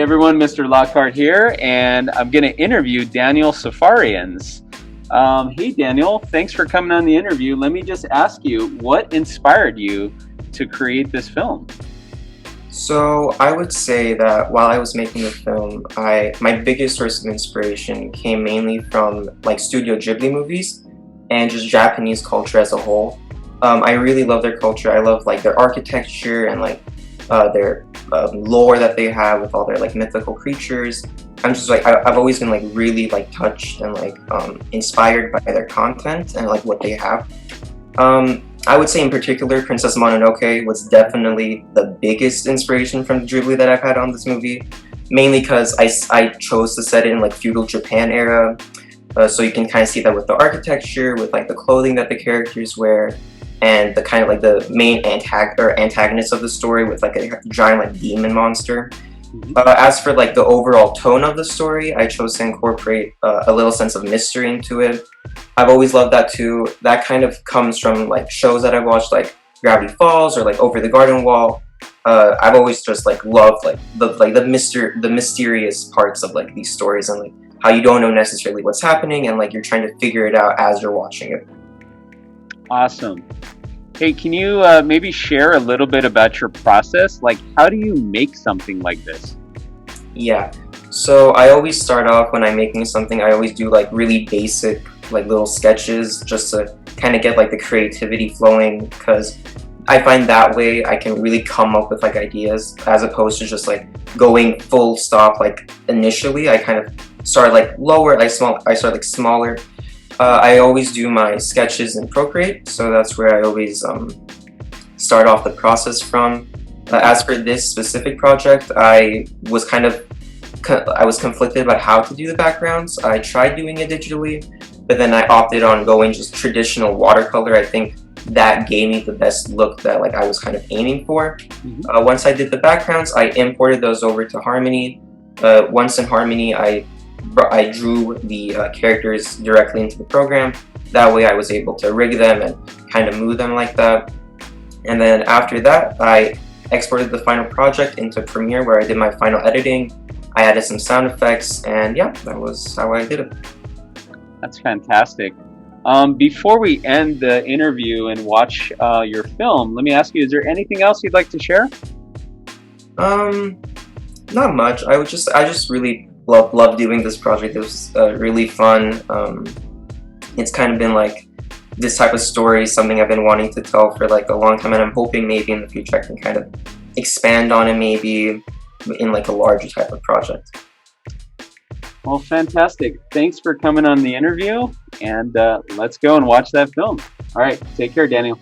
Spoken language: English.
everyone, Mr. Lockhart here, and I'm going to interview Daniel Safaryans. Hey Daniel, thanks for coming on the interview. Let me just ask you, what inspired you to create this film? So I would say that while I was making the film, my biggest source of inspiration came mainly from like Studio Ghibli movies and just Japanese culture as a whole. I really love their culture. I love like their architecture and like their lore that they have with all their like mythical creatures. I'm just like I've always been like really like touched and like inspired by their content and like what they have. I would say in particular, Princess Mononoke was definitely the biggest inspiration from Ghibli that I've had on this movie. Mainly because I chose to set it in like feudal Japan era, so you can kind of see that with the architecture, with like the clothing that the characters wear, and the kind of like the main antagonist of the story with like a giant like demon monster. As for like the overall tone of the story, I chose to incorporate a little sense of mystery into it. I've always loved that too. That kind of comes from like shows that I've watched, like Gravity Falls or like Over the Garden Wall. I've always just like loved like the mysterious parts of like these stories and like how you don't know necessarily what's happening and like you're trying to figure it out as you're watching it. Awesome. Hey, can you maybe share a little bit about your process? Like, how do you make something like this? Yeah, so I always start off when I'm making something, I always do like really basic like little sketches just to kind of get like the creativity flowing, because I find that way I can really come up with like ideas as opposed to just like going full stop like initially. I kind of start like lower, I start like smaller. I always do my sketches in ProCreate, so that's where I always start off the process from. As for this specific project, I was conflicted about how to do the backgrounds. I tried doing it digitally, but then I opted on going just traditional watercolor. I think that gave me the best look that like I was kind of aiming for. Once I did the backgrounds, I imported those over to Harmony. Once in Harmony, I drew the characters directly into the program. That way I was able to rig them and kind of move them like that. And then after that, I exported the final project into Premiere, where I did my final editing. I added some sound effects, and yeah, that was how I did it. That's fantastic. Before we end the interview and watch your film, let me ask you, is there anything else you'd like to share? Not much. I just really love doing this project. It was really fun. It's kind of been like this type of story, something I've been wanting to tell for like a long time, and I'm hoping maybe in the future I can kind of expand on it, maybe in like a larger type of project. Well, fantastic. Thanks for coming on the interview, and let's go and watch that film. All right, take care, Daniel.